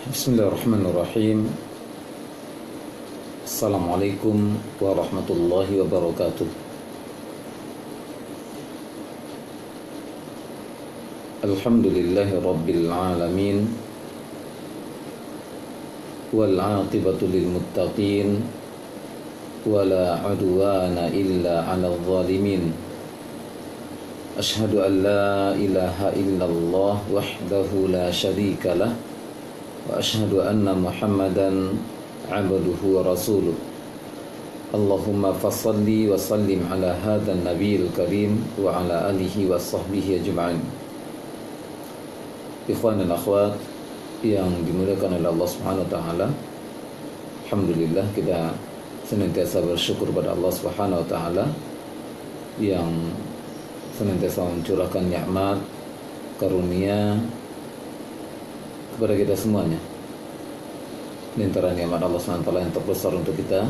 Bismillahirrahmanirrahim. Assalamualaikum warahmatullahi wabarakatuh. Alhamdulillahi rabbil alamin, wal aqibatu lil muttaqin, wala udwana illa 'alal zalimin. Ashhadu an la ilaha illallah wahdahu la syarika lah, wa ashhadu anna Muhammadan abduhu wa rasuluh. Allahumma fassalli wa sallim ala hadzal nabiyil karim wa ala alihi wa sahbihi ajma'in. Ikhwan dan akhwat yang dimuliakan oleh Allah Subhanahu wa taala, alhamdulillah kita senantiasa bersyukur pada Allah Subhanahu wa taala yang senantiasa mencurahkan nikmat karunia kepada kita semuanya. Di antara nikmat Allah SWT yang terbesar untuk kita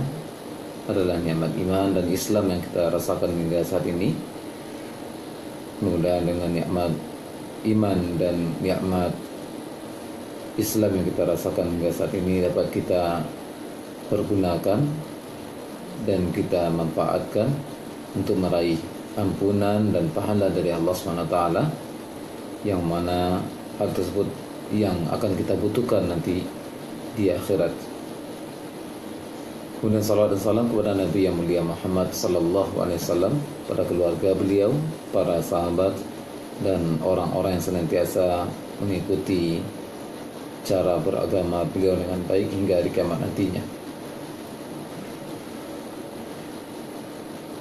adalah nikmat iman dan Islam yang kita rasakan hingga saat ini. Mudah-mudahan dengan nikmat iman dan nikmat Islam yang kita rasakan hingga saat ini dapat kita pergunakan dan kita manfaatkan untuk meraih ampunan dan pahala dari Allah SWT, yang mana hal tersebut yang akan kita butuhkan nanti di akhirat. Kemudian salawat dan salam kepada Nabi yang mulia Muhammad sallallahu alaihi wasallam, pada keluarga beliau, para sahabat dan orang-orang yang senantiasa mengikuti cara beragama beliau dengan baik hingga hari kiamat nantinya.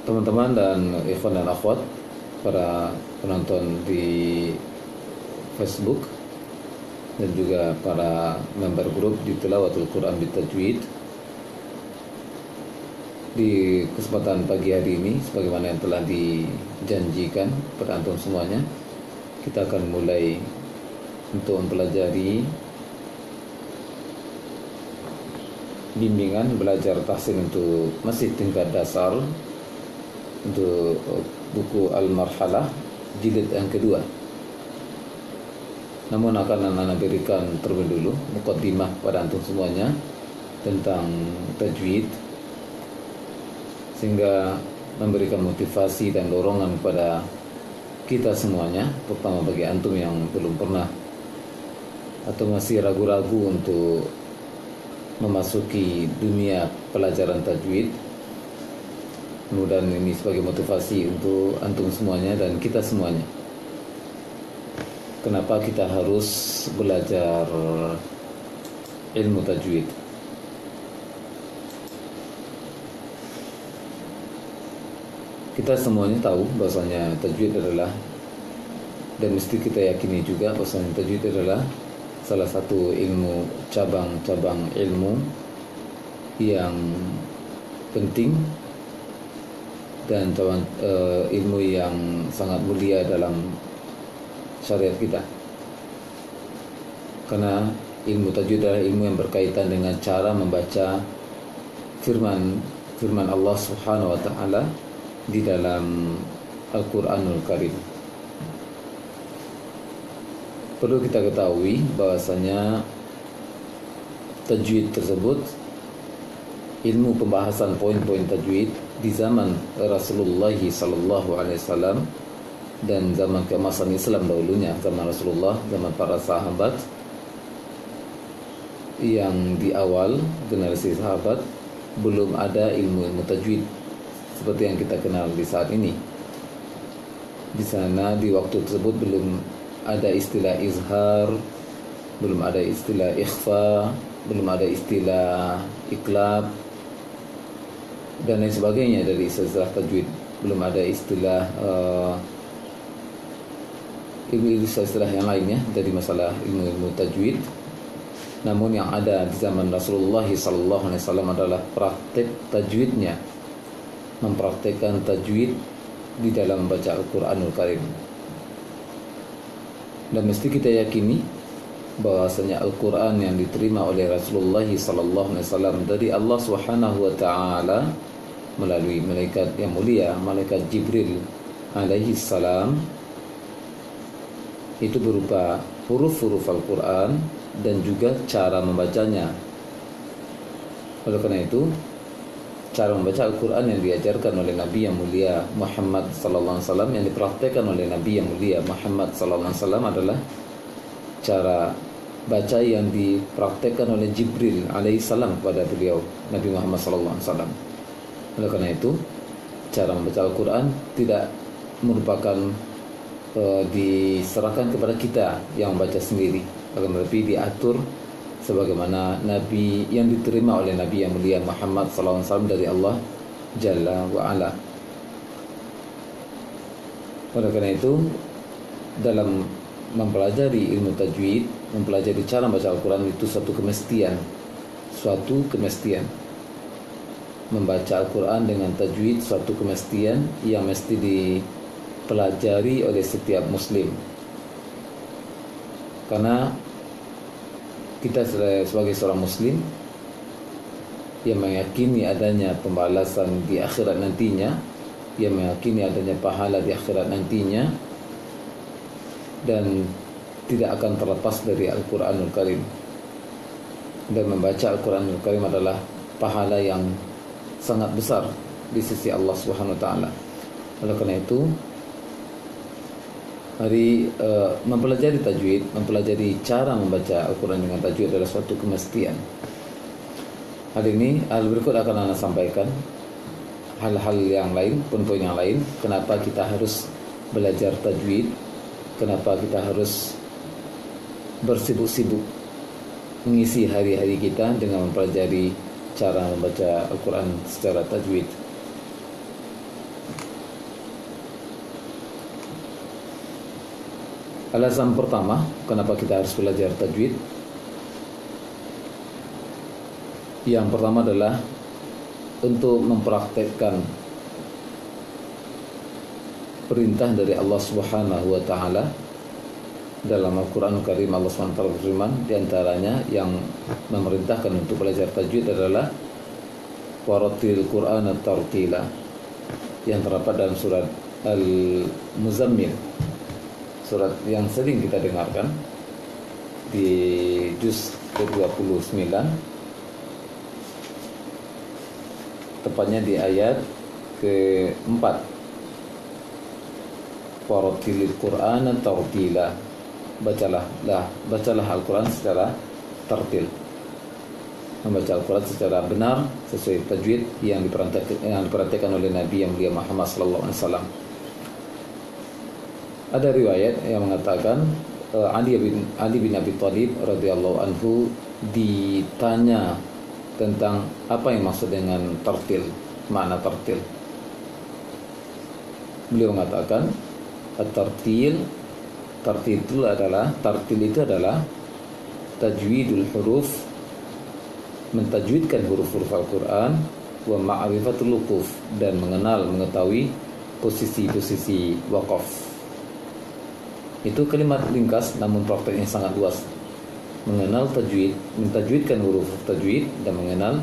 Teman-teman dan ikhwan dan akhwat, para penonton di Facebook dan juga para member grup di Tilawatul Quran Bitajwid, di kesempatan pagi hari ini sebagaimana yang telah dijanjikan pada antum semuanya, kita akan mulai untuk mempelajari bimbingan belajar tahsin untuk masih tingkat dasar untuk buku Al-Marhalah jilid yang kedua. Namun akan Anda berikan terlebih dulu muqaddimah pada antum semuanya tentang tajwid, sehingga memberikan motivasi dan dorongan kepada kita semuanya, terutama bagi antum yang belum pernah atau masih ragu-ragu untuk memasuki dunia pelajaran tajwid. Mudah-mudahan ini sebagai motivasi untuk antum semuanya dan kita semuanya. Kenapa kita harus belajar ilmu tajwid? Kita semuanya tahu bahwasanya tajwid adalah, dan mesti kita yakini juga bahwasanya tajwid adalah salah satu ilmu, cabang-cabang ilmu yang penting dan ilmu yang sangat mulia dalam syariat kita. Karena ilmu tajwid adalah ilmu yang berkaitan dengan cara membaca firman Allah Subhanahu wa taala di dalam Al-Qur'anul Karim. Perlu kita ketahui bahwasanya tajwid tersebut, ilmu pembahasan poin-poin tajwid di zaman Rasulullah sallallahu alaihi wasallam dan zaman keemasan Islam dahulunya, zaman Rasulullah, zaman para sahabat, yang di awal generasi sahabat belum ada ilmu tajwid seperti yang kita kenal di saat ini. Di sana di waktu tersebut belum ada istilah izhar, belum ada istilah ikhfa, belum ada istilah iklab dan lain sebagainya dari istilah tajwid. Belum ada istilah istilah yang lainnya dari masalah ilmu tajwid. Namun yang ada di zaman Rasulullah SAW adalah praktek tajwidnya, mempraktekkan tajwid di dalam membaca Al-Quranul Karim. Dan mesti kita yakini bahwasanya Al-Quran yang diterima oleh Rasulullah SAW dari Allah Subhanahu wa taala melalui malaikat yang mulia, malaikat Jibril alaihi salam, itu berupa huruf-huruf Al-Quran dan juga cara membacanya. Oleh karena itu, cara membaca Al-Quran yang diajarkan oleh Nabi yang mulia Muhammad sallallahu alaihi wasallam, yang dipraktekkan oleh Nabi yang mulia Muhammad sallallahu alaihi wasallam adalah cara baca yang dipraktekkan oleh Jibril alaihissalam kepada beliau Nabi Muhammad sallallahu alaihi wasallam. Oleh karena itu, cara membaca Al-Quran tidak merupakan diserahkan kepada kita yang membaca sendiri, akan tetapi diatur sebagaimana Nabi yang diterima oleh Nabi yang mulia Muhammad SAW dari Allah Jalla wa'ala. Oleh karena itu, dalam mempelajari ilmu tajwid, mempelajari cara membaca Al-Quran itu suatu kemestian. Membaca Al-Quran dengan tajwid suatu kemestian yang mesti dipelajari oleh setiap muslim. Karena kita sebagai seorang muslim yang meyakini adanya pembalasan di akhirat nantinya, yang meyakini adanya pahala di akhirat nantinya, dan tidak akan terlepas dari Al-Quranul Karim. Dan membaca Al-Quranul Karim adalah pahala yang sangat besar di sisi Allah Subhanahu wa taala. Oleh karena itu, mempelajari tajwid, mempelajari cara membaca Al-Quran dengan tajwid adalah suatu kemestian. Hal berikut akan Anda sampaikan hal-hal yang lain, poin-poin yang lain, kenapa kita harus belajar tajwid, kenapa kita harus bersibuk-sibuk mengisi hari-hari kita dengan mempelajari cara membaca Al-Quran secara tajwid. Alasan pertama kenapa kita harus belajar tajwid, yang pertama adalah untuk mempraktekkan perintah dari Allah Subhanahu wa taala. Dalam Al-Quran Karim Allah SWT berfirman, di antaranya yang memerintahkan untuk belajar tajwid adalah warattil Qur'ana tartila, yang terdapat dalam surat Al-Muzammil, surat yang sering kita dengarkan di juz ke-29, tepatnya di ayat ke-4. Warattilil Qur'ana tartila, bacalah Al-Quran secara tartil, membaca Al-Quran secara benar sesuai tajwid yang diperhatikan oleh Nabi yang mulia Muhammad sallallahu alaihi wasallam. Ada riwayat yang mengatakan Ali bin Abi Thalib radhiyallahu anhu ditanya tentang apa yang maksud dengan tartil, makna tartil. Beliau mengatakan tartil itu adalah tajwidul huruf, mentajwidkan huruf-huruf Al-Quran, wa ma'rifatul wuquf, dan mengetahui posisi-posisi waqaf. Itu kalimat ringkas namun prakteknya sangat luas. Mengenal tajwid, mentajwidkan huruf tajwid, dan mengenal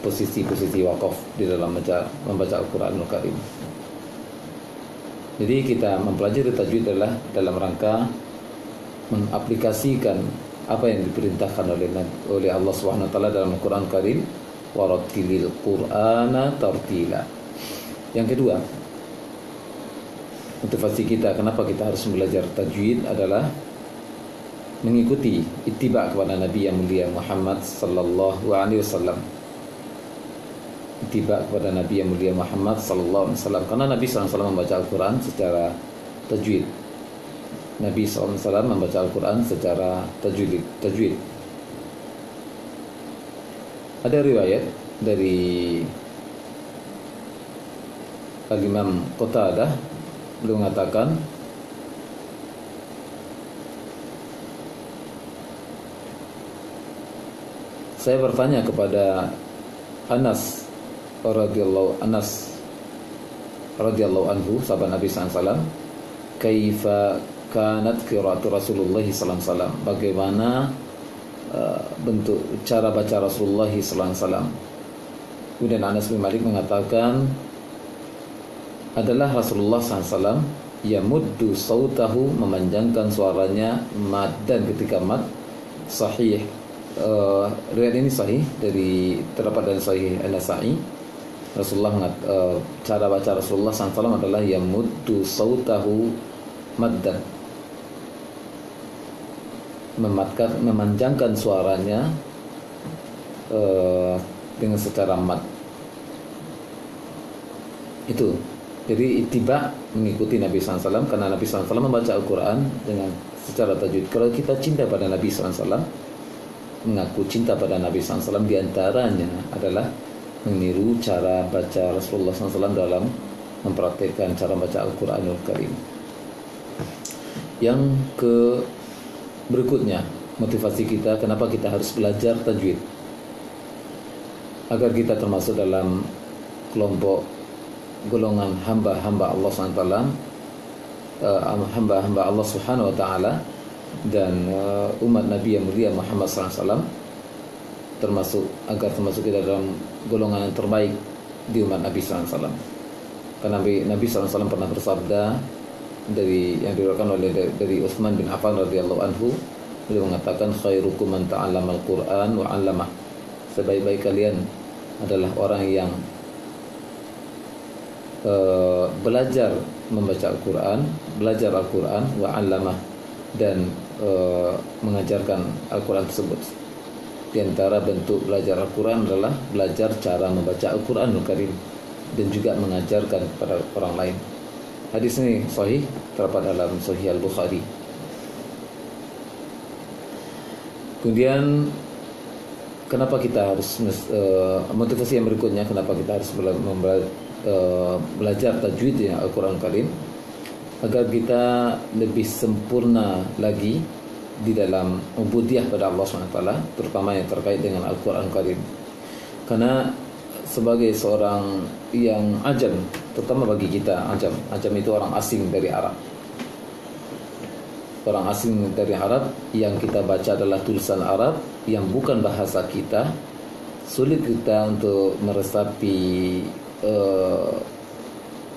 posisi-posisi waqaf di dalam membaca Al-Quranul Karim. Jadi kita mempelajari tajwid adalah dalam rangka mengaplikasikan apa yang diperintahkan oleh Allah Subhanahu wa taala dalam Al-Qur'an Karim, warattilil Qur'ana tartila. Yang kedua, motivasi kita kenapa kita harus belajar tajwid adalah mengikuti ittiba kepada Nabi yang mulia Muhammad sallallahu alaihi wasallam. Ittiba kepada Nabi yang mulia Muhammad sallallahu alaihi wasallam, karena Nabi sallallahu alaihi wasallam membaca Al-Qur'an secara tajwid. Nabi sallallahu alaihi wasallam membaca Al-Qur'an secara tajwid. Ada riwayat dari Al-Imam Qatadah, beliau mengatakan saya bertanya kepada Anas radhiyallahu anhu, sahabat Nabi sallallahu alaihi wasallam, kaifa kanat qiraatu Rasulullah sallallahu alaihi wasallam, bagaimana bentuk cara baca Rasulullah sallallahu alaihi wasallam. Kemudian Anas bin Malik mengatakan adalah Rasulullah sallallahu alaihi wasallam yamuddu sautahu, memanjangkan suaranya, mad, dan ketika mad sahih, riwayat ini sahih terdapat dari Sahih An-Nasa'i. Rasulullah cara baca Rasulullah SAW adalah yamuddu sautahu maddan, memanjangkan suaranya dengan secara mad. Itu jadi ittiba, mengikuti Nabi SAW, karena Nabi SAW membaca Al-Quran dengan secara tajwid. Kalau kita cinta pada Nabi SAW, mengaku cinta pada Nabi SAW, diantaranya adalah meniru cara baca Rasulullah SAW dalam mempraktikkan cara baca Al-Quranul Karim. Yang berikutnya, motivasi kita kenapa kita harus belajar tajwid, agar kita termasuk dalam kelompok golongan hamba-hamba Allah SWT, hamba-hamba Allah Subhanahu wa taala, dan umat Nabi yang mulia Muhammad SAW, agar termasuk kita dalam golongan yang terbaik di umat Nabi SAW. Karena Nabi SAW pernah bersabda, yang diriwayatkan dari Utsman bin Affan radhiyallahu anhu, beliau mengatakan, khairukum man ta'allama al-Qur'an wa 'allamah. Sebaik-baik kalian adalah orang yang belajar membaca Al-Quran, belajar Al-Quran, wa 'allamah, dan mengajarkan Al-Quran tersebut. Di antara bentuk belajar Al-Quran adalah belajar cara membaca Al-Quranul Karim dan juga mengajarkan kepada orang lain. Hadis ini sahih, terdapat dalam Sahih Al-Bukhari. Kemudian kenapa kita harus motivasi yang berikutnya, kenapa kita harus belajar tajwid Al-Quran Karim, agar kita lebih sempurna lagi di dalam ubudiyah pada Allah SWT, terutama yang terkait dengan Al-Quran Karim. Karena sebagai seorang yang ajam, terutama bagi kita ajam itu orang asing dari Arab, orang asing dari Arab, yang kita baca adalah tulisan Arab yang bukan bahasa kita, sulit kita untuk meresapi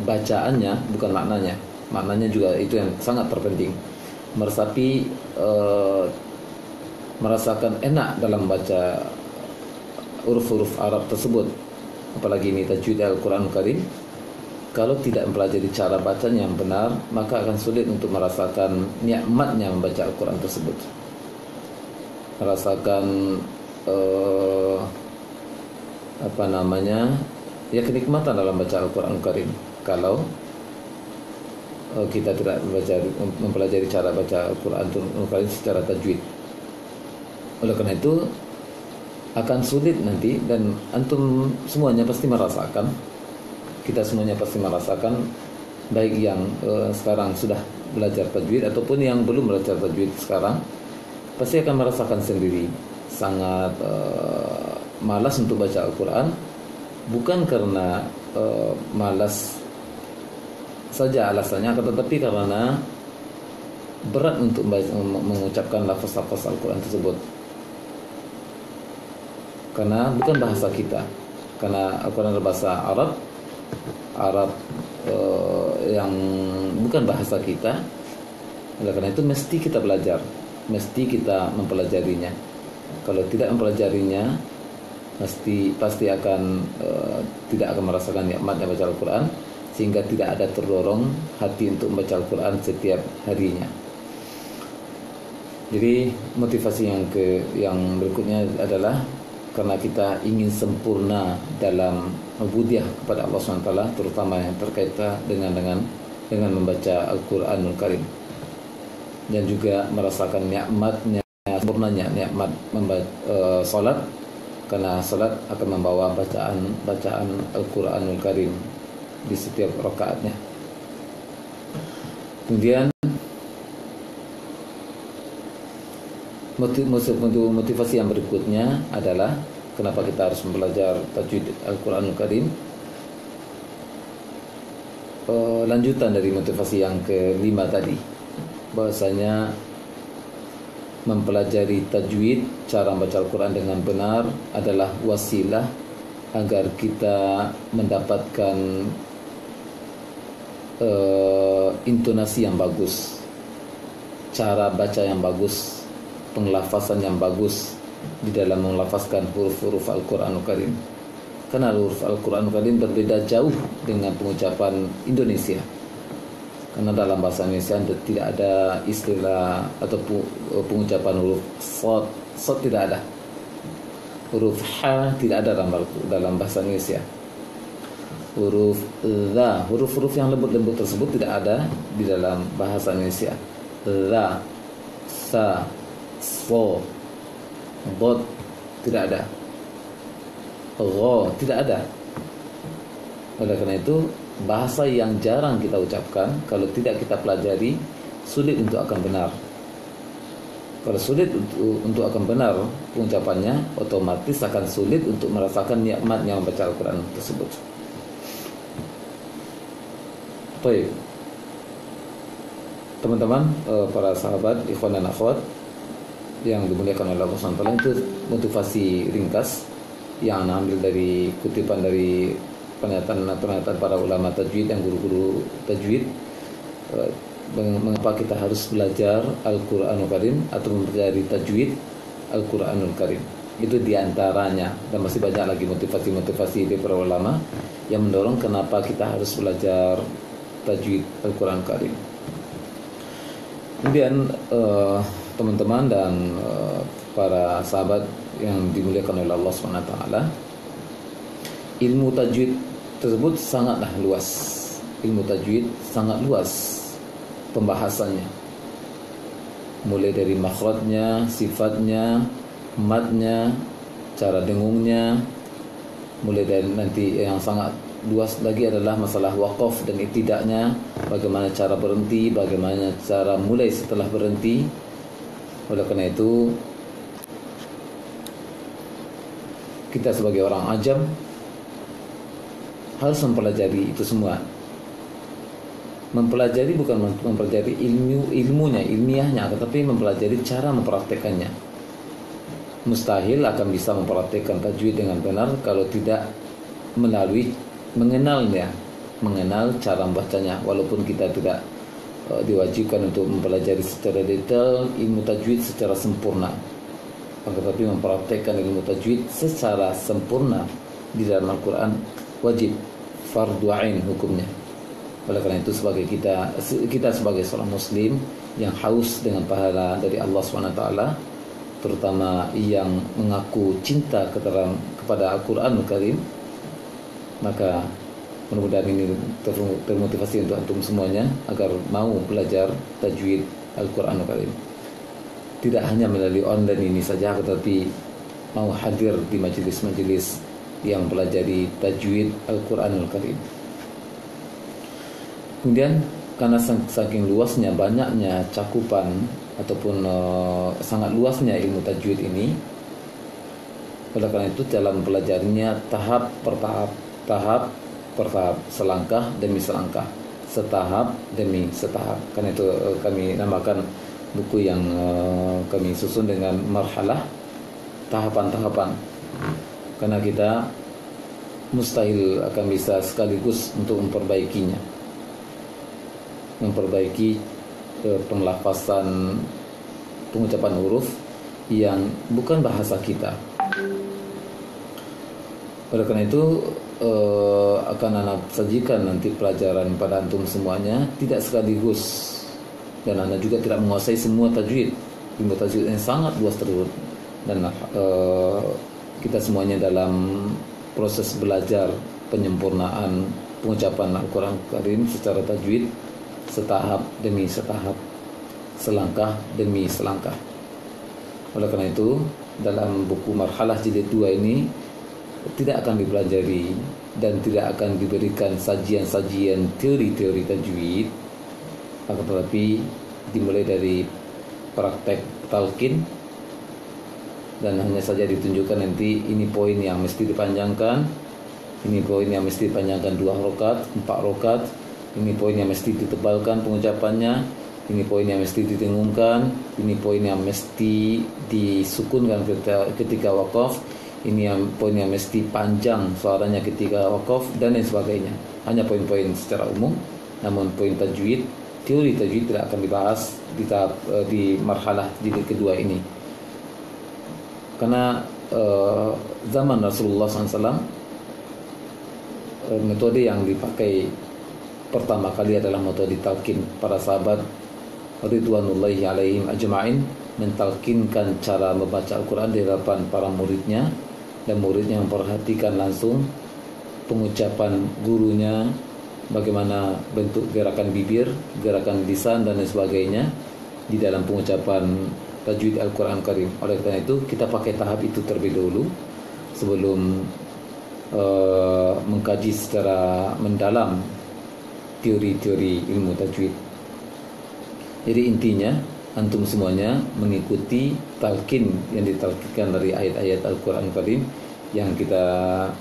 bacaannya, bukan maknanya. Maknanya juga itu yang sangat terpenting. Meresapi, merasakan enak dalam baca huruf-huruf Arab tersebut. Apalagi ini tajwid Al-Quran Karim. Kalau tidak mempelajari cara bacanya yang benar, maka akan sulit untuk merasakan nikmatnya membaca Al-Quran tersebut. Merasakan kenikmatan dalam baca Al-Quran Karim. Kalau kita tidak mempelajari cara baca Al-Quran Karim secara tajwid. Oleh karena itu akan sulit nanti, dan antum semuanya pasti merasakan, kita semuanya pasti merasakan, baik yang sekarang sudah belajar tajwid ataupun yang belum belajar tajwid sekarang, pasti akan merasakan sendiri sangat malas untuk baca Al-Quran. Bukan karena malas saja alasannya, tetapi karena berat untuk mengucapkan lafaz-lafaz Al-Quran tersebut. Karena bukan bahasa kita, karena Al-Quran adalah bahasa Arab yang bukan bahasa kita. Oleh karena itu mesti kita belajar, mesti kita mempelajarinya. Kalau tidak mempelajarinya, pasti akan tidak akan merasakan nikmatnya baca Al-Quran, sehingga tidak ada terdorong hati untuk membaca Al-Quran setiap harinya. Jadi motivasi yang berikutnya adalah karena kita ingin sempurna dalam ubudiyah kepada Allah SWT, terutama yang terkait dengan membaca Al-Quranul Karim, dan juga merasakan nikmatnya, sempurnanya nikmat salat, karena salat akan membawa bacaan Al-Quranul Karim di setiap rakaatnya. Kemudian motivasi yang berikutnya adalah kenapa kita harus belajar tajwid Al-Quranul Karim. Lanjutan dari motivasi yang kelima tadi, bahwasanya mempelajari tajwid, cara membaca Al-Quran dengan benar, adalah wasilah agar kita mendapatkan intonasi yang bagus, cara baca yang bagus, penglafasan yang bagus di dalam melafazkan huruf-huruf Al-Quranul Karim. Karena huruf Al-Quranul Karim berbeda jauh dengan pengucapan Indonesia. Karena dalam bahasa Indonesia tidak ada istilah atau pengucapan huruf sod. Sod tidak ada. Huruf ha tidak ada dalam bahasa Indonesia. Huruf la, huruf-huruf yang lembut-lembut tersebut tidak ada di dalam bahasa Indonesia. La, sa, so, dot tidak ada. Gho tidak ada. Oleh karena itu, bahasa yang jarang kita ucapkan, kalau tidak kita pelajari, sulit untuk akan benar. Kalau sulit untuk akan benar pengucapannya, otomatis akan sulit untuk merasakan nikmatnya membaca Al-Quran tersebut. Baik, teman-teman, para sahabat, ikhwan dan akhwat yang dimuliakan oleh Allah SWT, itu motivasi ringkas yang ambil dari kutipan dari pernyataan para ulama tajwid dan guru-guru tajwid. Mengapa kita harus belajar Al-Quranul Karim atau mempelajari tajwid Al-Quranul Karim? Itu diantaranya, dan masih banyak lagi motivasi-motivasi dari para ulama yang mendorong kenapa kita harus belajar tajwid Al-Quranul Karim. Kemudian teman-teman dan para sahabat yang dimuliakan oleh Allah SWT, ilmu tajwid tersebut sangatlah luas. Ilmu tajwid sangat luas pembahasannya, mulai dari makhrajnya, sifatnya, matnya, cara dengungnya, mulai dari nanti yang sangat luas lagi adalah masalah waqaf dan iktidaknya, bagaimana cara berhenti, bagaimana cara mulai setelah berhenti. Oleh karena itu, kita sebagai orang ajam harus mempelajari itu semua. Mempelajari bukan mempelajari ilmunya, ilmiahnya, tetapi mempelajari cara mempraktekannya. Mustahil akan bisa mempraktekkan tajwid dengan benar kalau tidak melalui mengenalnya, mengenal cara membacanya. Walaupun kita tidak diwajibkan untuk mempelajari secara detail ilmu tajwid secara sempurna, tetapi mempraktekkan ilmu tajwid secara sempurna di dalam Al-Quran wajib, fardu ain hukumnya. Oleh karena itu, sebagai kita sebagai seorang muslim yang haus dengan pahala dari Allah SWT, terutama yang mengaku cinta kepada Al-Quranul Karim, maka mudah-mudahan ini termotivasi untuk antum semuanya agar mau belajar tajwid Al-Quranul Karim. Tidak hanya melalui online ini saja, tetapi mau hadir di majelis-majelis yang pelajari tajwid Al-Quranul Karim. Kemudian karena saking luasnya, banyaknya cakupan ataupun sangat luasnya ilmu tajwid ini, oleh karena itu dalam pelajarinya tahap per tahap, selangkah demi selangkah, setahap demi setahap. Karena itu kami namakan buku yang kami susun dengan marhalah, tahapan-tahapan. Karena kita mustahil akan bisa sekaligus untuk memperbaiki penglafazan, pengucapan huruf yang bukan bahasa kita. Oleh karena itu akan anak sajikan nanti pelajaran pada antum semuanya tidak sekaligus, dan anda juga tidak menguasai semua tajwid. Ilmu tajwid yang sangat luas tersebut, dan kita semuanya dalam proses belajar penyempurnaan pengucapan Al-Quran Karim secara tajwid, setahap demi setahap, selangkah demi selangkah. Oleh karena itu, dalam buku Marhalah Jilid 2 ini tidak akan dipelajari dan tidak akan diberikan sajian-sajian teori-teori tajwid, akan tetapi dimulai dari praktek talqin, dan hanya saja ditunjukkan nanti ini poin yang mesti dipanjangkan, ini poin yang mesti dipanjangkan 2 rakaat, 4 rakaat, ini poin yang mesti ditebalkan pengucapannya, ini poin yang mesti didengungkan, ini poin yang mesti disukunkan ketika wakaf, ini poin yang mesti panjang suaranya ketika wakaf, dan lain sebagainya. Hanya poin-poin secara umum, namun poin tajwid, teori tajwid tidak akan dibahas di marhalah jilid kedua ini. Karena zaman Rasulullah SAW, metode yang dipakai pertama kali adalah metode talqin. Para sahabat ridwanullahi alaihim ajma'in mentalkinkan cara membaca Al-Quran di hadapan para muridnya, dan muridnya memperhatikan langsung pengucapan gurunya, bagaimana bentuk gerakan bibir, gerakan lisan dan lain sebagainya di dalam pengucapan tajwid Al-Quran Karim. Oleh karena itu kita pakai tahap itu terlebih dahulu sebelum mengkaji secara mendalam teori-teori ilmu tajwid. Jadi intinya antum semuanya mengikuti talqin yang ditalqinkan dari ayat-ayat Al-Quran Karim yang kita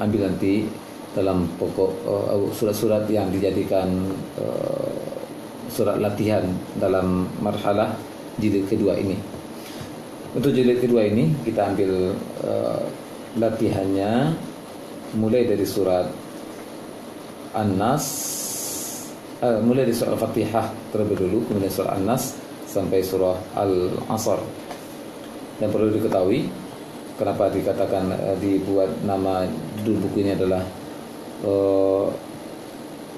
ambil nanti dalam pokok surat-surat yang dijadikan surat latihan dalam marhalah jilid kedua ini. Untuk jilid kedua ini kita ambil latihannya mulai dari surat An-Nas, mulai dari surah Al-Fatihah terlebih dulu, kemudian surah An-Nas sampai surah Al-Asr. Dan perlu diketahui kenapa dikatakan dibuat nama judul buku ini adalah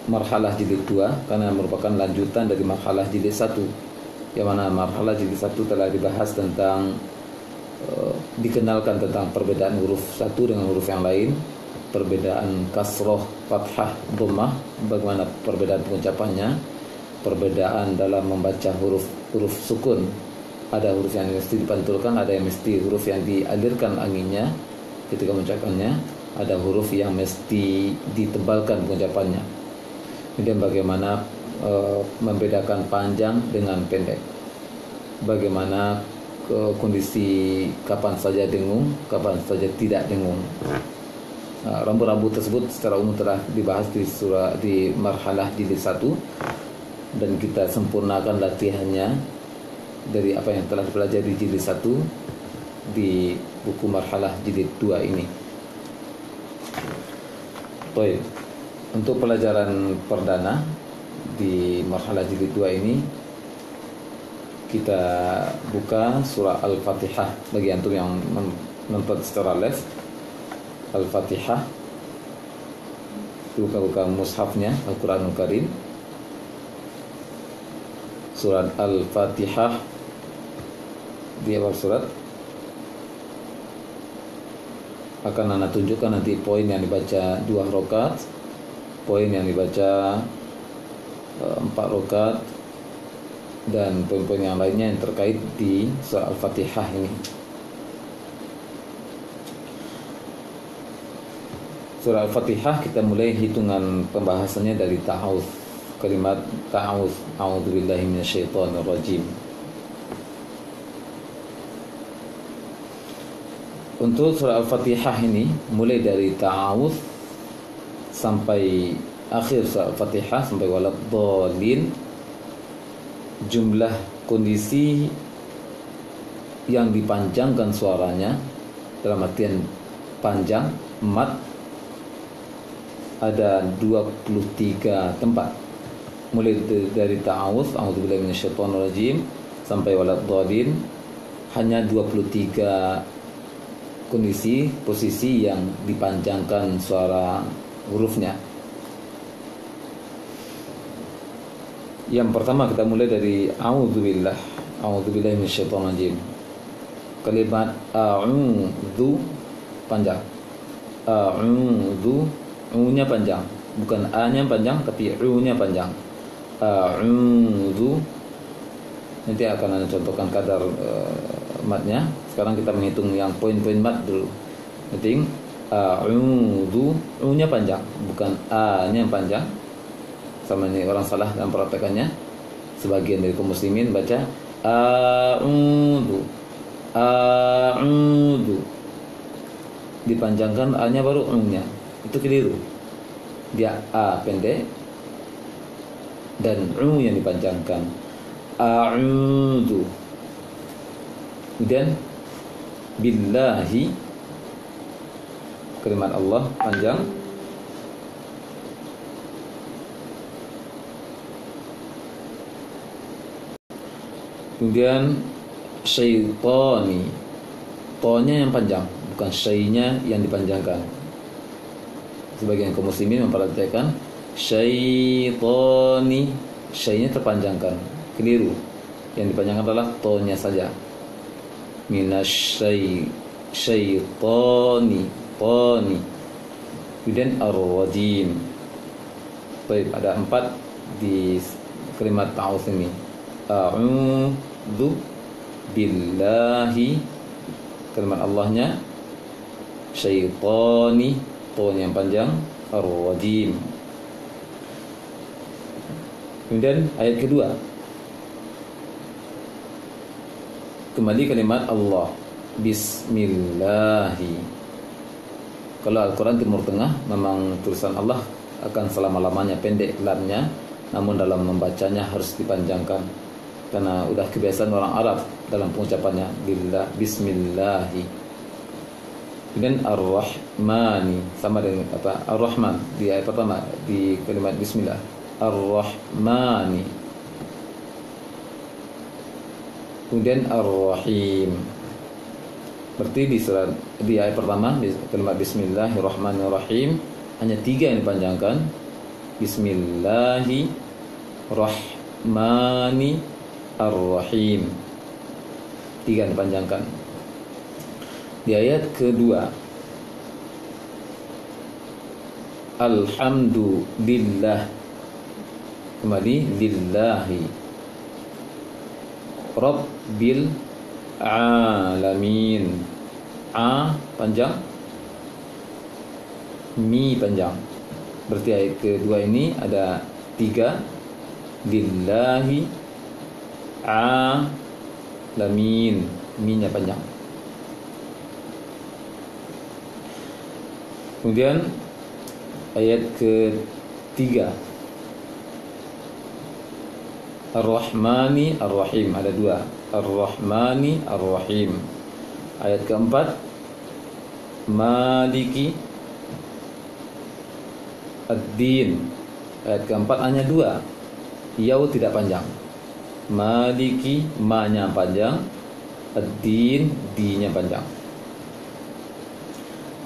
marhalah jilid 2, karena merupakan lanjutan dari marhalah jilid 1, yang mana marhalah jilid 1 telah dibahas tentang dikenalkan tentang perbedaan huruf satu dengan huruf yang lain, perbedaan kasroh, fathah, dhammah, bagaimana perbedaan pengucapannya, perbedaan dalam membaca huruf sukun. Ada huruf yang mesti dipantulkan, ada yang mesti huruf yang dialirkan anginnya ketika mengucapkannya, ada huruf yang mesti ditebalkan pengucapannya. Kemudian bagaimana membedakan panjang dengan pendek, bagaimana kondisi kapan saja dengung, kapan saja tidak dengung. Rambu-rambu tersebut secara umum telah dibahas di marhalah jilid 1, dan kita sempurnakan latihannya dari apa yang telah dipelajari di jilid 1 di buku marhalah jilid 2 ini. Baik, untuk pelajaran perdana di marhalah jilid 2 ini kita buka surah Al-Fatihah. Bagi antum yang menonton secara live, Al-Fatihah, buka mushafnya Al-Quranul Karim, surat Al-Fatihah. Di awal surat akan anda tunjukkan nanti poin yang dibaca 2 rakaat, poin yang dibaca 4 rakaat, dan poin-poin yang lainnya yang terkait di surah Al-Fatihah ini. Surah Al-Fatihah kita mulai hitungan pembahasannya dari ta'awudz, kalimat ta'awudz, a'udzubillahi minasyaitonir rajim. Untuk surah Al-Fatihah ini mulai dari ta'awudz sampai akhir surah Al-Fatihah sampai waladhdallin, jumlah kondisi yang dipanjangkan suaranya dalam artian panjang, mat, ada 23 tempat. Mulai dari ta'awudz, a'udzubillahi minasyaitonir rajim, sampai waladhdallin, hanya 23 kondisi posisi yang dipanjangkan suara hurufnya. Yang pertama kita mulai dari a'udzubillahi minasyaitonir rajim. Kalimat a'udzu panjang. A'udzu, u-nya panjang, bukan a-nya panjang tapi u-nya panjang. A'udzu. Nanti akan Anda contohkan kadar matnya. Sekarang kita menghitung yang poin-poin mat dulu. Penting a'udzu, u-nya panjang, bukan a-nya panjang. Sama ini orang salah dalam praktekannya. Sebagian dari kaum muslimin baca a'udzu, a'udzu, dipanjangkan a-nya baru u-nya. Itu keliru. Dia a pendek dan u yang dipanjangkan. A'udzu. Kemudian billahi, kalimat Allah panjang. Kemudian syaitani, to-nya yang panjang, bukan syai-nya yang dipanjangkan. Sebagian kaum muslimin memperhatikan syaitani, syai-nya terpanjangkan, keliru. Yang dipanjangkan adalah to-nya saja. Minasyai syaitani, tani. Kemudian ar-rajim. Baik, ada 4 di kalimat ta'awudz ini. A'udzu billahi, kalimat Allahnya, syaitani, to yang panjang, ar-rajim. Kemudian ayat kedua, kembali kalimat Allah, bismillahi. Kalau Al-Quran Timur Tengah memang tulisan Allah akan selama-lamanya pendek lamnya, namun dalam membacanya harus dipanjangkan karena udah kebiasaan orang Arab dalam pengucapannya, billah, bismillahi. Kemudian ar-rahmani, sama dengan apa, ar-rahman di ayat pertama di kalimat bismillah, ar-rahmani. Kemudian ar-rahim. Berarti di ayat pertama di kalimat bismillahirrahmanirrahim hanya 3 yang dipanjangkan, bismillahi rahmani ar-rahim, 3 yang dipanjangkan. Di ayat kedua, alhamdulillah, kembali lillahi, rabbil alamin, a panjang, mi panjang. Berarti ayat kedua ini ada 3, lillahi alamin, mi-nya panjang. Kemudian ayat ketiga, ar-rahmani ar-rahim, ada 2, ar-rahmani ar-rahim. Ayat keempat, maliki ad-din. Ayat keempat hanya 2, yaw tidak panjang. Maliki, ma-nya panjang, ad-din, di-nya panjang.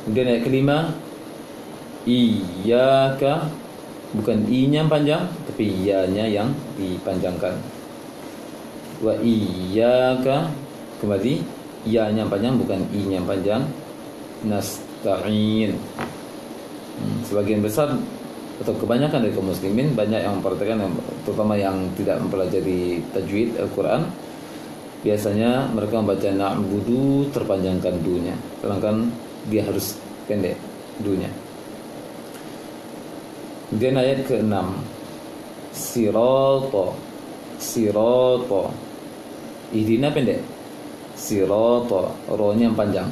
Kemudian ayat kelima, iyyaka, bukan i-nya panjang tapi ya-nya yang dipanjangkan. Wa iyyaka, kembali ya-nya panjang bukan i-nya panjang, nasta'in. Sebagian besar atau kebanyakan dari kaum muslimin banyak yang memperhatikan, terutama yang tidak mempelajari tajwid Al-Quran, biasanya mereka membaca na'budu terpanjangkan du-nya, sedangkan dia harus pendek du-nya. Kemudian ayat ke-6, sirata, sirata, ihdina pendek, sirata, ro-nya panjang,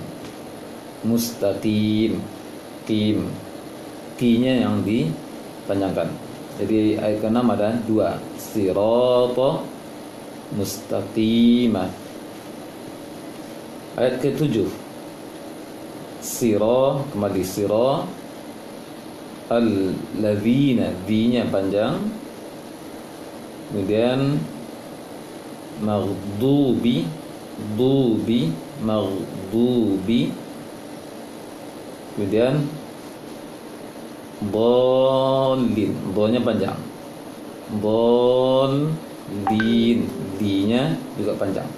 mustaqim, tim, ti-nya yang dipanjangkan. Jadi ayat ke-6 ada 2, sirata mustaqimah. Ayat ke-7, sira, kembali sira, al-ladzina, di-nya panjang. Kemudian maghdubi, dubi, maghdubi. Kemudian dhalin, do-nya panjang, dhalin, di-nya juga panjang.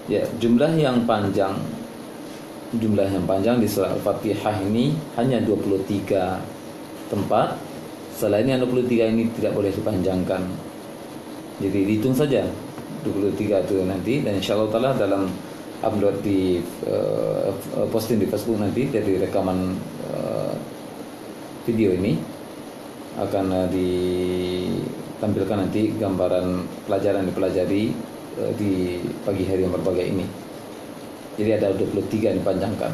Ya, jumlah yang panjang di surah Al-Fatihah ini hanya 23 tempat. Selain yang 23 ini tidak boleh dipanjangkan. Jadi dihitung saja 23 itu nanti, dan insyaallah taala dalam upload di posting di Facebook nanti dari rekaman video ini akan ditampilkan nanti gambaran pelajaran dipelajari di pagi hari yang berbahagia ini. Jadi ada 23 yang dipanjangkan.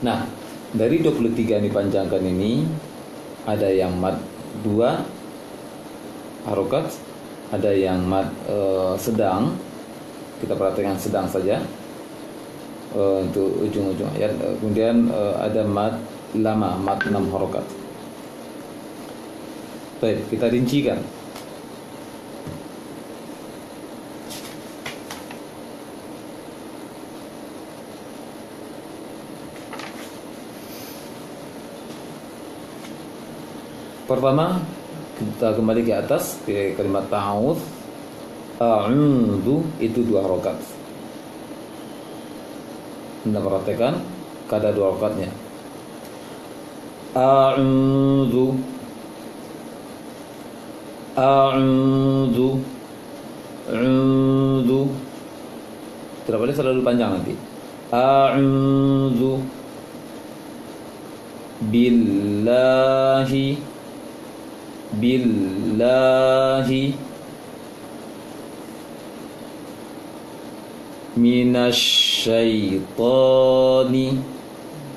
Nah, dari 23 yang dipanjangkan ini ada yang mad 2 harokat, ada yang mad sedang. Kita perhatikan sedang saja untuk ujung-ujung ayat. Kemudian ada mad lama, mad 6 harokat. Baik, kita rincikan. Pertama, kita kembali ke atas ke kalimat ta'awudz. A'udzu itu 2 rakaat. Anda perhatikan kada 2 rakaatnya. A'udzu, a'udzu, a'udzu. Tidak boleh selalu panjang nanti. A'udzu billahi, billahi minasyaitani.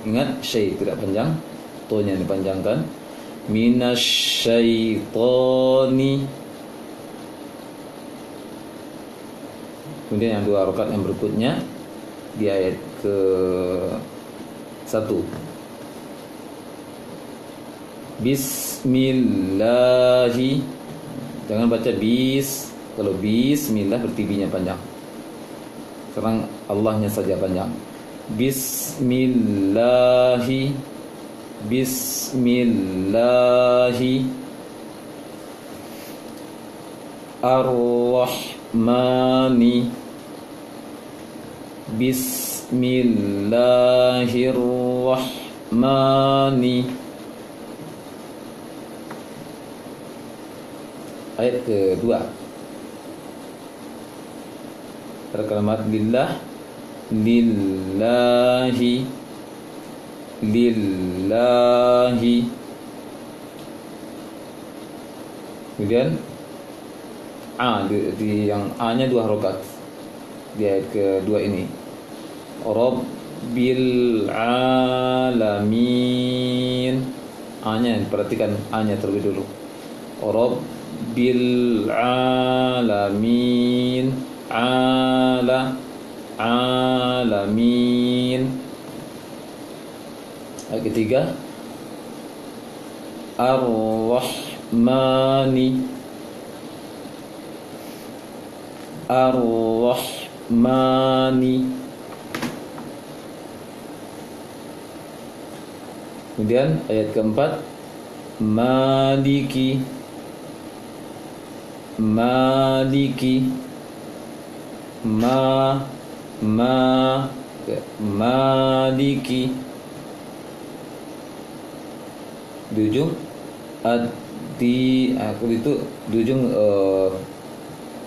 Ingat, syai tidak panjang, tonya dipanjangkan. Minasyaitani. Kemudian yang 2 rakaat yang berikutnya di ayat ke-1. Bismillahi. Jangan baca bis. Kalau bismillah berarti B-nya panjang. Sekarang Allahnya saja panjang. Bismillahi, bismillahi ar-Rahmani, bismillahirrahmani. Ayat kedua, pada kalimat lillah, lillahi, lillahi. Kemudian di yang A-nya 2 rakaat di ayat kedua ini. Rabbil alamin. A-nya perhatikan, A-nya terlebih dulu. Rabbil alamin, alamin. Ayat ketiga, ar-Rahmani, ar-Rahmani. Kemudian ayat keempat, Maliki, Maliki, Maliki. Di ujung itu di ujung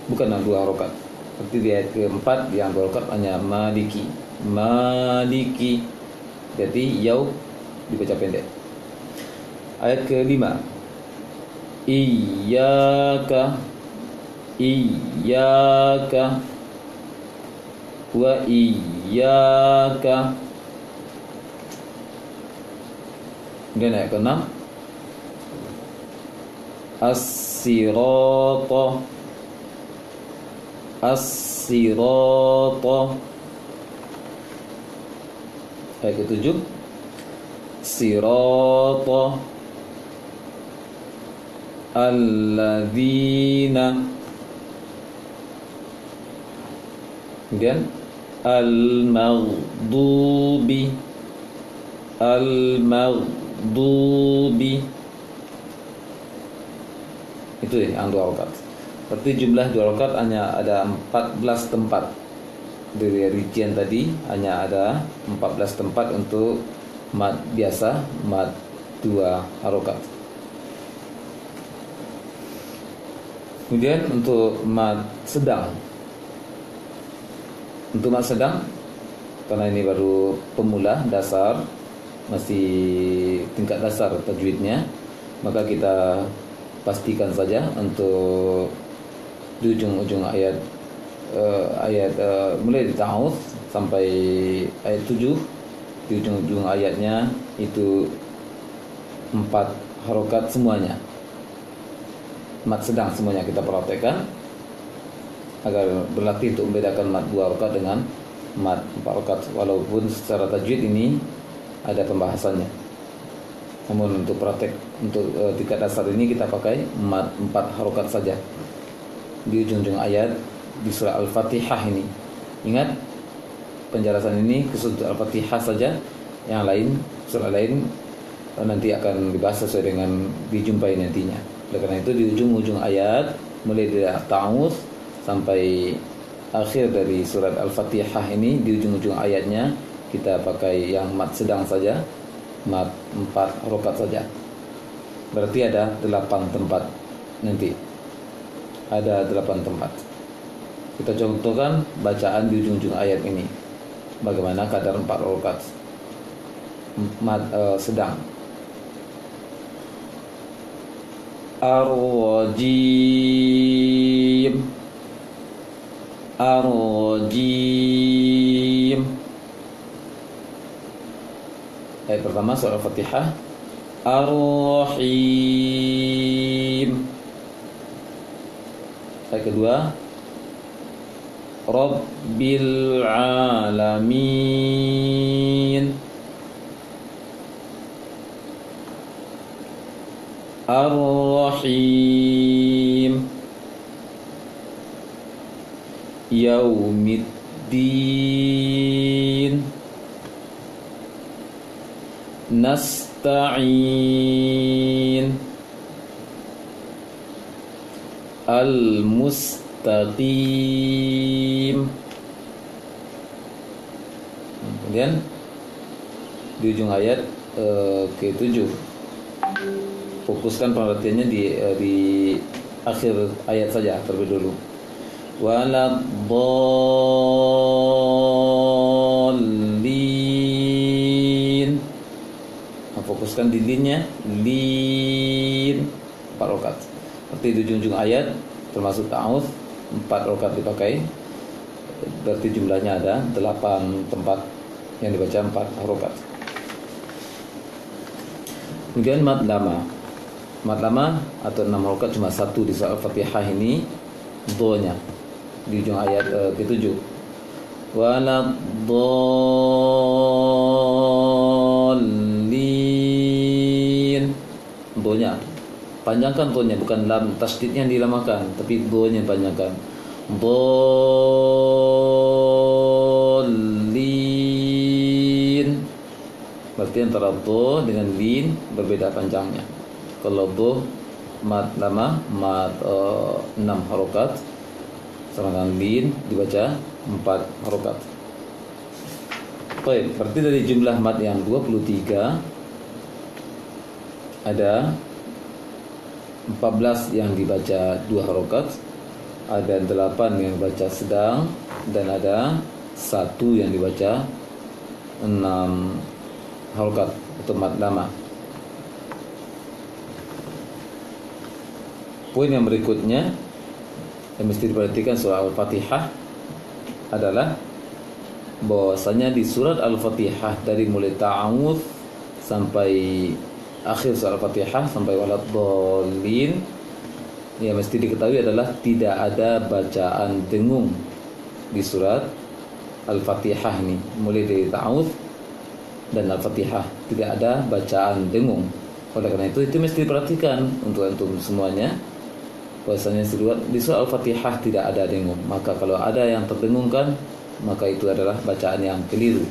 bukan 2 rakaat. Seperti di ayat keempat yang 2 rakaat hanya Maliki, Maliki. Jadi yaw dibaca pendek. Ayat kelima, Iyyaka, Iyyaka wa iyyaka. Kemudian ayat ke-6, As-sirata, As-sirata. Ayat ke-7, Sirata alladzina. Kemudian al-maghdubi, al-maghdubi. Itu yang 2 rakaat. Berarti jumlah 2 rakaat hanya ada 14 tempat. Dari rincian tadi hanya ada 14 tempat untuk mad biasa, mad 2 harokat. Kemudian untuk mad sedang, untuk mad sedang, karena ini baru pemula dasar, masih tingkat dasar tajwidnya, maka kita pastikan saja untuk di ujung-ujung ayat mulai di ta'awudz sampai ayat 7, di ujung-ujung ayatnya itu 4 harokat semuanya, mat sedang semuanya kita perhatikan agar berlatih untuk membedakan mat 2 harokat dengan mat 4 harokat. Walaupun secara tajwid ini ada pembahasannya, namun untuk praktek untuk tingkat dasar ini kita pakai mat 4 harokat saja di ujung-ujung ayat di surah Al-Fatihah ini. Ingat, penjelasan ini khusus Al-Fatihah saja, yang lain surah lain nanti akan dibahas sesuai dengan dijumpai nantinya. Oleh karena itu di ujung-ujung ayat mulai dari ta'awudz sampai akhir dari surat Al-Fatihah ini, di ujung-ujung ayatnya kita pakai yang mat sedang saja, mat 4 rakaat saja. Berarti ada 8 tempat nanti. Ada 8 tempat. Kita contohkan bacaan di ujung-ujung ayat ini. Bagaimana kadar 4 rakaat mat sedang. Ar-Rajim. Ar-Rajim. Ayat pertama surah Al-Fatihah. Ar-Rahim. Ayat kedua, Rabbil Alamin. Ar-Rahim. Yaumiddin. Nasta'in. Al-Mustaqim. Kemudian di ujung ayat ke-7, fokuskan perhatiannya di akhir ayat saja terlebih dulu. Waladdallin. Fokuskan di linnya, lin 4 rakaat. Seperti di ujung ayat termasuk ta'awudz 4 rakaat dipakai. Berarti jumlahnya ada 8 tempat yang dibaca 4 rakaat. Kemudian mat lama. Mat lama atau 6 rakaat cuma satu di surah Al-Fatihah ini, do-nya di ujung ayat ke-7. Waladdallin. Do-nya panjangkan, do-nya bukan lam tasdidnya yang dilamakan, tapi do-nya panjangkan. Dallin. Berarti antara do dengan lin berbeda panjangnya. Kalau do mat lama, mat 6 harokat, sedangkan lin dibaca 4 harokat. Baik, berarti dari jumlah mat yang 23 ada 14 yang dibaca 2 harokat, ada 8 yang dibaca sedang, dan ada 1 yang dibaca 6 harokat atau mat lama. Poin yang berikutnya yang mesti diperhatikan surah Al-Fatihah adalah bahwasanya di surat Al-Fatihah dari mulai ta'awudz sampai akhir surah Al-Fatihah sampai waladdallin, yang mesti diketahui adalah tidak ada bacaan dengung di surat Al-Fatihah ini. Mulai dari ta'awudz dan Al-Fatihah tidak ada bacaan dengung. Oleh karena itu mesti diperhatikan untuk antum semuanya, bahwasanya di surah Al-Fatihah tidak ada dengung. Maka kalau ada yang terdengungkan, maka itu adalah bacaan yang keliru.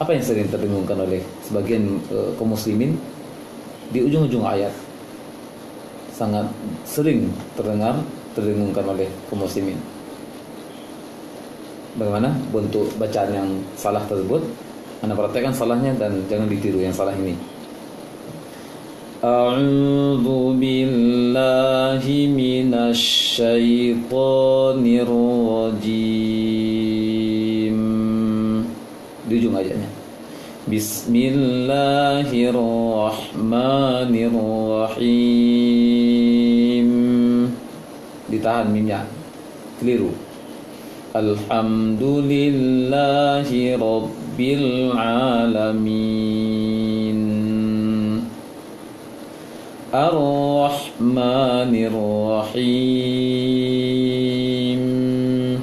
Apa yang sering terdengungkan oleh sebagian kaum muslimin? Di ujung-ujung ayat sangat sering terdengungkan oleh kaum muslimin. Bagaimana bentuk bacaan yang salah tersebut? Anda perhatikan salahnya dan jangan ditiru yang salah ini. A'udzu billahi minasy syaithanir rajim. Di ujung ayatnya, Bismillahirrahmanirrahim. Ditahan mimnya, keliru. Alhamdulillahi rabbil alamin. Ar-Rahmanir-Rahim.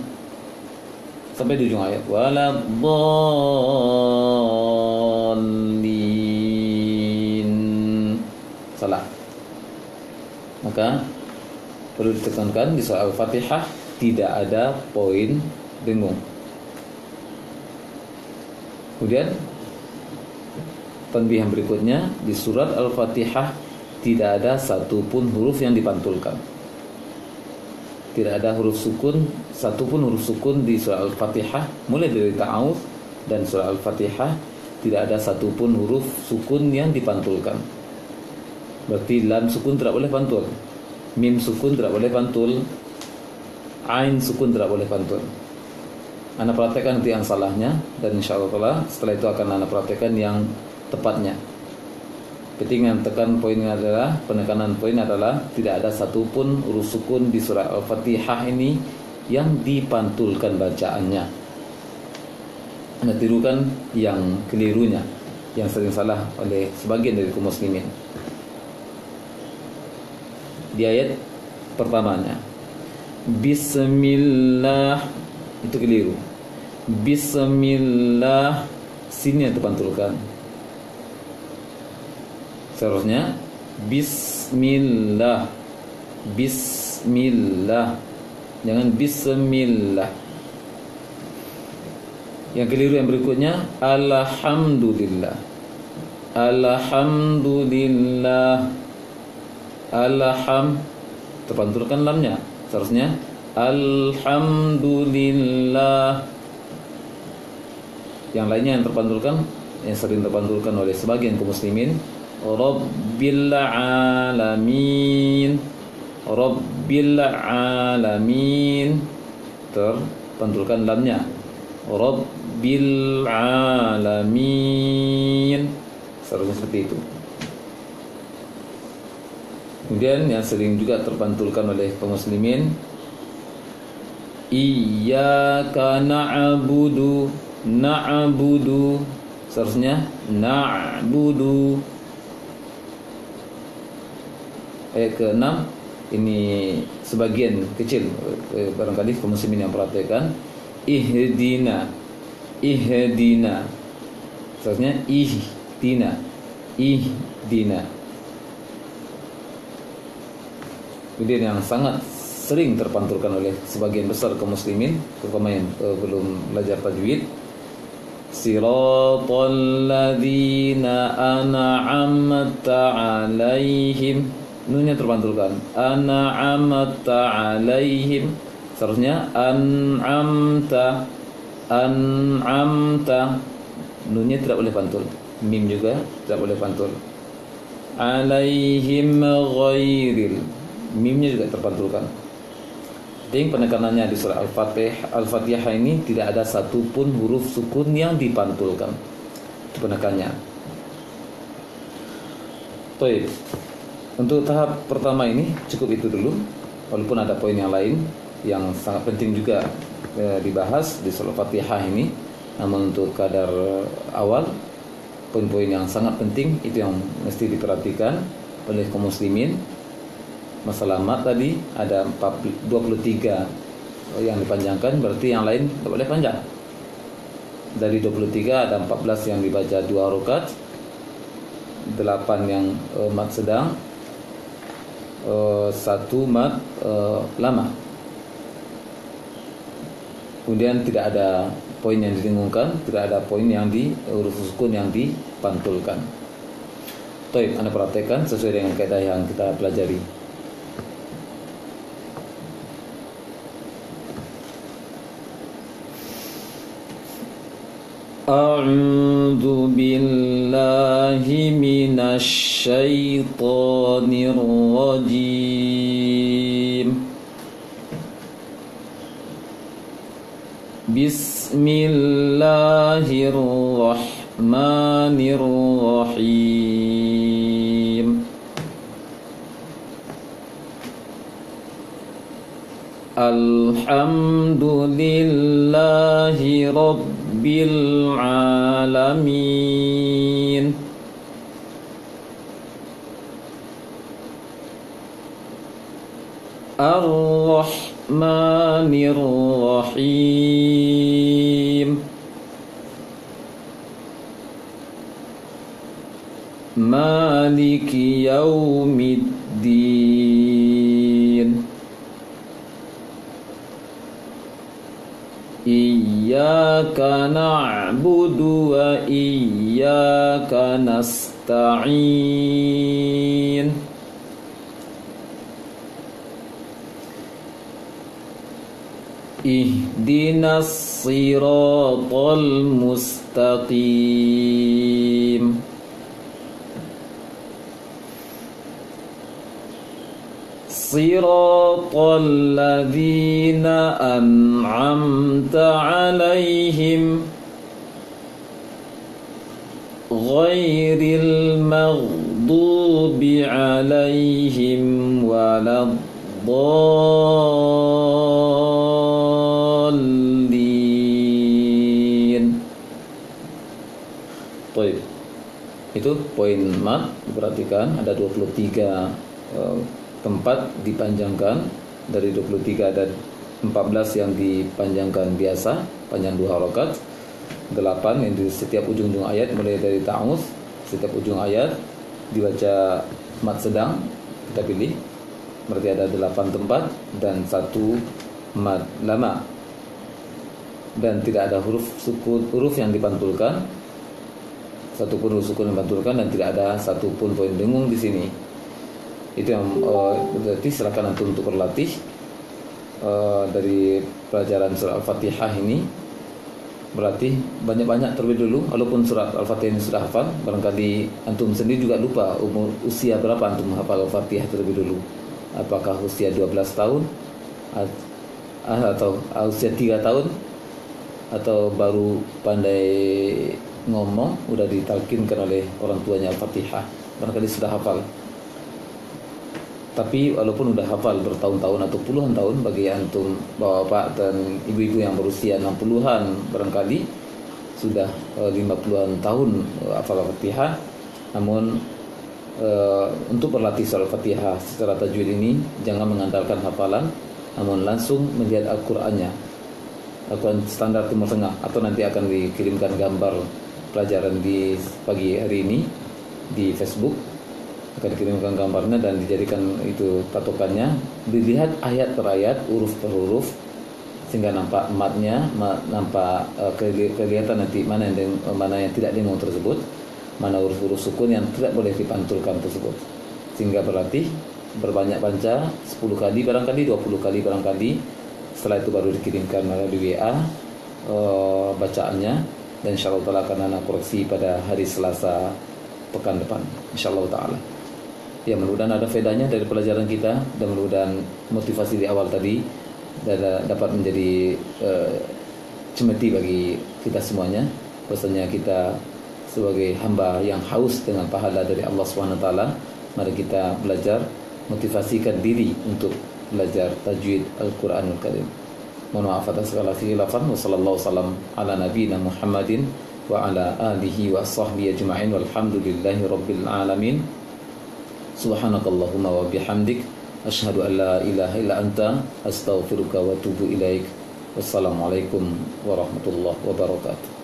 Sampai di ujung ayat. Waladdallin. Salah. Maka perlu ditekankan di surah Al-Fatihah tidak ada poin dengung. Kemudian tanbih yang berikutnya, di surat Al-Fatihah tidak ada satupun huruf yang dipantulkan. Tidak ada huruf sukun, satupun huruf sukun di surah Al-Fatihah, mulai dari ta'awudz dan surah Al-Fatihah tidak ada satupun huruf sukun yang dipantulkan. Berarti lam sukun tidak boleh pantul, mim sukun tidak boleh pantul, ain sukun tidak boleh pantul. Anda praktekkan nanti yang salahnya, dan insyaallah setelah itu akan Anda praktekkan yang tepatnya. Penekanan poin adalah tidak ada satupun huruf sukun di surah Al-Fatihah ini yang dipantulkan bacaannya. Anda tirukan yang kelirunya, yang sering salah oleh sebagian dari kaum muslimin. Di ayat pertamanya, Bismillah, itu keliru. Bismillah, sini yang terpantulkan. Seharusnya Bismillah, Bismillah, jangan Bismillah. Yang keliru yang berikutnya, Alhamdulillah, Alhamdulillah, terpantulkan lamnya. Seharusnya Alhamdulillah. Yang lainnya yang terpantulkan, yang sering terpantulkan oleh sebagian kaum muslimin, Rabbil alamin, Rabbil alamin, terpantulkan lamnya. Rabbil alamin, seharusnya seperti itu. Kemudian yang sering juga terpantulkan oleh kaum muslimin, Iyyaka na'budu, na'budu, seharusnya na'budu. Ayat ke-6 ini sebagian kecil barangkali kaum muslimin yang perhatikan, Ihdina, Ihdina, seharusnya Ihdina, Ihdina. Kemudian yang sangat sering terpantulkan oleh sebagian besar kaum muslimin, terutama yang belum belajar tajwid, Siratal ladzina an'amta 'alaihim, nunnya terpantulkan, an'amta 'alaihim, seharusnya an'amta, an'amta, nunnya tidak boleh pantul, mim juga tidak boleh pantul. 'Alaihim ghairil, mimnya juga terpantulkan. Jadi penekanannya di surah Al-Fatihah ini tidak ada satupun huruf sukun yang dipantulkan. Itu penekannya. Baik. Untuk tahap pertama ini cukup itu dulu. Walaupun ada poin yang lain yang sangat penting juga dibahas di surah Al-Fatihah ini, namun untuk kadar awal, poin-poin yang sangat penting itu yang mesti diperhatikan oleh kaum muslimin. Masalah mat tadi ada 23 yang dipanjangkan, berarti yang lain tidak boleh panjang. Dari 23 ada 14 yang dibaca 2 rakaat, 8 yang mat sedang, 1 mat lama. Kemudian tidak ada poin yang didengungkan, tidak ada poin yang di huruf sukun yang dipantulkan. Baik, Anda perhatikan sesuai dengan kaidah yang kita pelajari. A'udzu billahi minasy syaithanir rajim. Bismillahirrahmanirrahim. Alhamdulillahi rabbil alamin. Ar-Rahmanir Rahim. Maliki yaumiddin. Iyyaka na'budu wa iyyaka nasta'in. Ihdinas siratal mustaqim. Siratal ladzina an'amta 'alaihim ghairil maghdubi 'alaihim waladdallin. Baik. Itu poin mat, diperhatikan ada 23 tempat dipanjangkan. Dari 23 ada 14 yang dipanjangkan biasa, panjang 2 harakat. 8 yang di setiap ujung-ujung ayat, mulai dari ta'awudz, setiap ujung ayat dibaca mat sedang, kita pilih. Berarti ada 8 tempat dan 1 mat lama. Dan tidak ada huruf yang dipantulkan. Satu pun huruf sukun yang dipantulkan, dan tidak ada satu pun poin dengung di sini. Itu yang berarti silakan antum untuk berlatih dari pelajaran surat Al-Fatihah ini. Berlatih banyak-banyak terlebih dulu. Walaupun surat Al-Fatihah ini sudah hafal, barangkali antum sendiri juga lupa usia berapa antum hafal Al-Fatihah terlebih dulu. Apakah usia 12 tahun atau usia 3 tahun, atau baru pandai ngomong, udah ditalkinkan oleh orang tuanya Al-Fatihah, barangkali sudah hafal. Tapi walaupun udah hafal bertahun-tahun atau puluhan tahun, bagi antum bapak-bapak dan ibu-ibu yang berusia 60-an, barangkali sudah 50-an tahun hafal Al-Fatihah, namun untuk berlatih surah Al-Fatihah secara tajwid ini jangan mengandalkan hafalan, namun langsung melihat Al-Qur'annya, Al-Qur'an standar Timur Tengah, atau nanti akan dikirimkan gambar pelajaran di pagi hari ini di Facebook. Akan dikirimkan gambarnya dan dijadikan itu patokannya, dilihat ayat per ayat, huruf per huruf, sehingga nampak matnya, nampak kelihatan nanti mana yang tidak dengung tersebut, mana huruf-huruf sukun yang tidak boleh dipantulkan tersebut. Sehingga berlatih berbanyak baca 10 kali barangkali, 20 kali barangkali. Setelah itu baru dikirimkan melalui WA bacaannya, dan insyaallah taala akan ana koreksi pada hari Selasa pekan depan insyaallah taala. Ya, mudah-mudahan ada faedahnya dari pelajaran kita, dan mudah-mudahan motivasi di awal tadi dapat menjadi cemeti bagi kita semuanya. Bahwasanya kita sebagai hamba yang haus dengan pahala dari Allah Subhanahu wa taala, mari kita belajar, motivasikan diri untuk belajar tajwid Al-Qur'anul Karim. Mohon maaf atas segala khilafan. Wassallallahu wasallam ala nabiyina Muhammadin wa ala alihi wa sahbihi ajma'in, walhamdulillahi rabbil alamin. Subhanakallahumma wa bihamdik, asyhadu an la ilaha illa anta, astaghfiruka wa atubu ilaik. Wassalamualaikum warahmatullahi wabarakatuh.